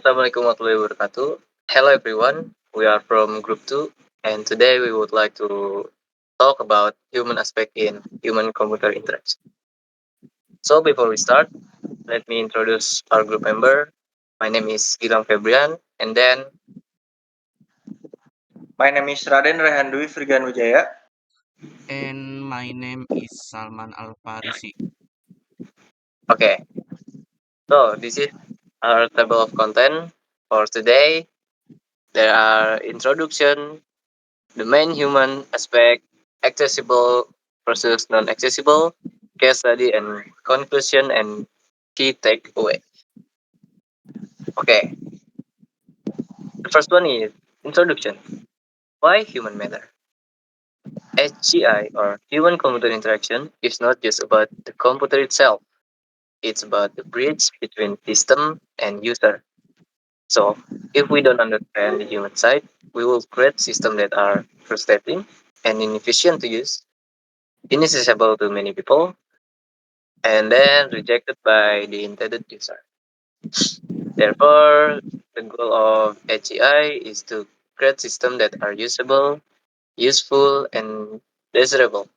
Assalamualaikum warahmatullahi wabarakatuh. Hello everyone, we are from Group 2 and today we would like to talk about human aspect in human-computer interaction. So before we start, let me introduce our group member. My name is Gilang Febrian and then, My name is Raden Rehandwi Firgan Wijaya. And my name is Salman Al Farisi. okay, so this is our table of content for today. There are introduction, the main human aspect, accessible versus non-accessible, case study and conclusion and key takeaway. Okay, the first one is introduction. Why human matter? HCI or human computer interaction is not just about the computer itself. It's about the bridge between system and user. So if we don't understand the human side, we will create systems that are frustrating and inefficient to use, inaccessible to many people, and then rejected by the intended user. Therefore, the goal of HEI is to create systems that are usable, useful, and desirable.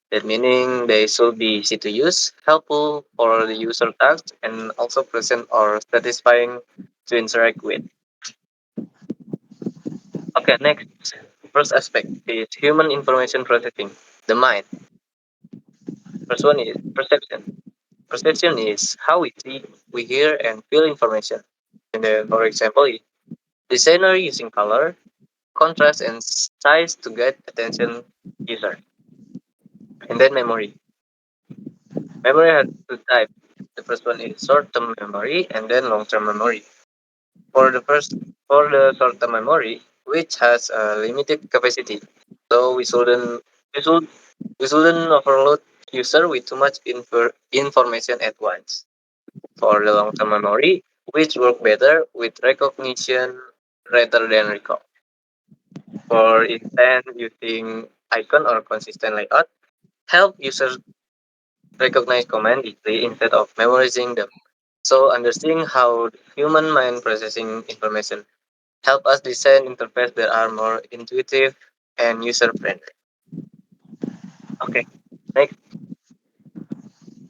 That meaning they should be easy to use, helpful for the user tasks, and also pleasant or satisfying to interact with. Okay, next. First aspect is human information processing, the mind. First one is perception. Perception is how we see, we hear, and feel information. And then, for example, designer using color, contrast, and size to get attention user. And then memory. Memory has two types. The first one is short-term memory and then long-term memory. For the first, for the short-term memory, which has a limited capacity, so we shouldn't overload user with too much information at once. For the long-term memory, which work better with recognition rather than recall. For instance, using icon or consistent layout help users recognize command easily instead of memorizing them. So understanding how the human mind processing information help us design interfaces that are more intuitive and user friendly. Okay, next,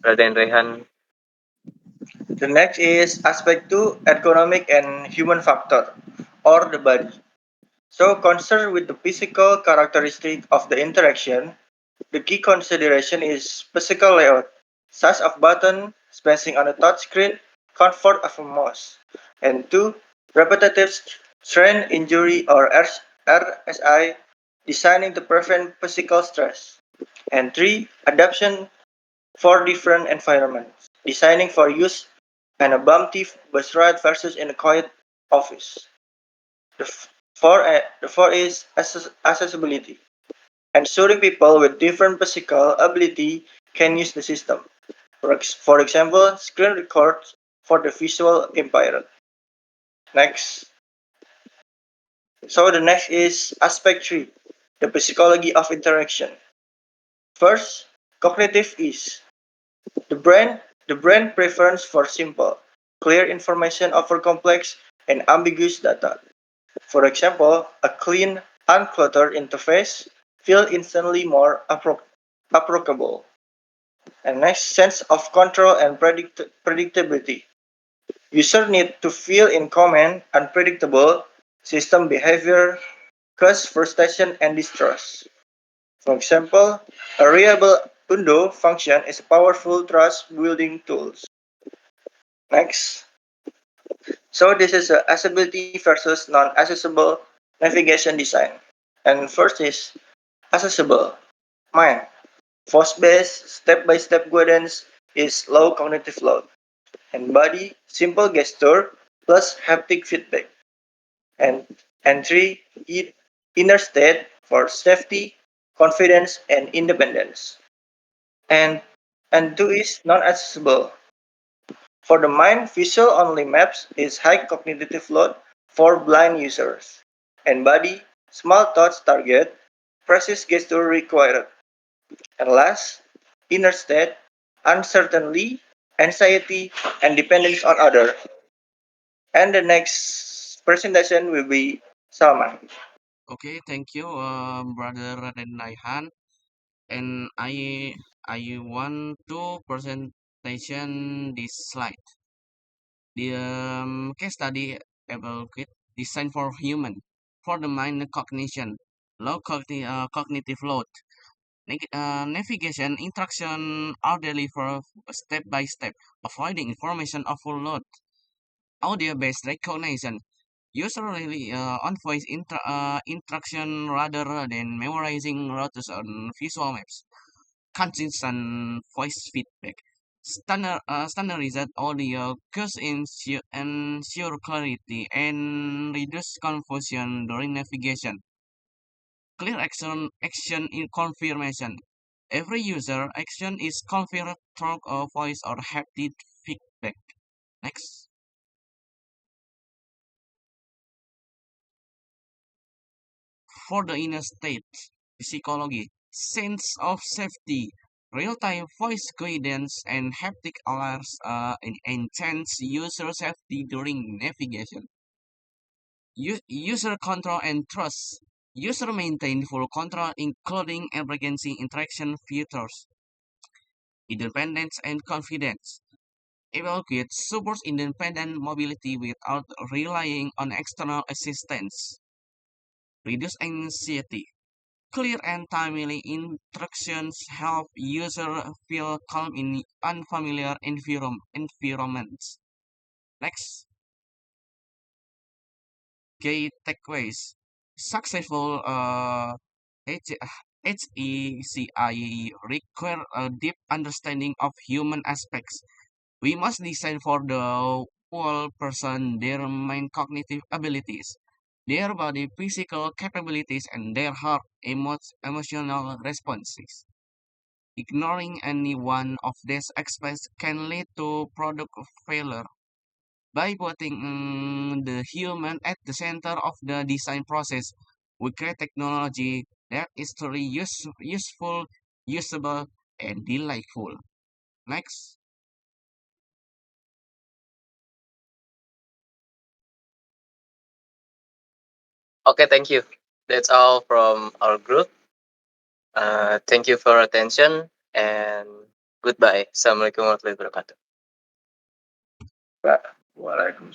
Raden Rehan. The next is aspect 2, ergonomic and human factor, or the body. So concerned with the physical characteristic of the interaction, the key consideration is physical layout, size of button, spacing on a touchscreen, comfort of a mouse. And 2, repetitive strain injury or RSI, designing to prevent physical stress. And 3, adaptation for different environments, designing for use in a bumpy bus ride versus in a quiet office. The four is accessibility, ensuring people with different physical ability can use the system. For example, screen records for the visual impaired. Next. So the next is aspect 3, the psychology of interaction. First, cognitive ease. The brain, the brain prefers for simple, clear information over complex and ambiguous data. For example, a clean, uncluttered interface feels instantly more approachable. And next, sense of control and predictability. User need to feel in command, unpredictable system behavior, cause frustration and distrust. For example, a reliable undo function is a powerful trust building tool. Next. So this is accessibility versus non-accessible navigation design. And first is accessible. Mind. Force-based, step-by-step guidance is low cognitive load. And body, simple gesture plus haptic feedback. And three, inner state for safety, confidence, and independence. And two is non-accessible. For the mind, visual-only maps is high cognitive load for blind users. And body, small touch target, precise gesture required. And last, inner state, uncertainty, anxiety, and dependence on others. And the next presentation will be Salman. Okay, thank you, Brother Renaihan. And I want to presentation this slide. The case study evaluate design for human for the mind cognition, cognitive load, navigation, interaction, orderly for step by step, avoiding information overload, audio-based recognition, usually on voice interaction rather than memorizing routes on visual maps, consistent voice feedback. Standardized audio cues ensure clarity and reduce confusion during navigation. Clear action in confirmation. Every user action is confirmed through a voice or haptic feedback. Next. For the inner state, psychology, sense of safety, real-time voice guidance, and haptic alerts enhance user safety during navigation. User control and trust. User maintain full control, including emergency interaction features, independence and confidence. Evaluate supports independent mobility without relying on external assistance. Reduce anxiety. Clear and timely instructions help user feel calm in unfamiliar environments. Next, key takeaways. Successful HECI require a deep understanding of human aspects. We must design for the whole person, their mind cognitive abilities, their body physical capabilities, and their heart emotional responses. Ignoring any one of these aspects can lead to product failure. By putting the human at the center of the design process, we create technology that is truly useful, usable, and delightful. Next. Okay, thank you. That's all from our group. Thank you for your attention and goodbye. Assalamualaikum warahmatullahi wabarakatuh. Waalaikumsalam.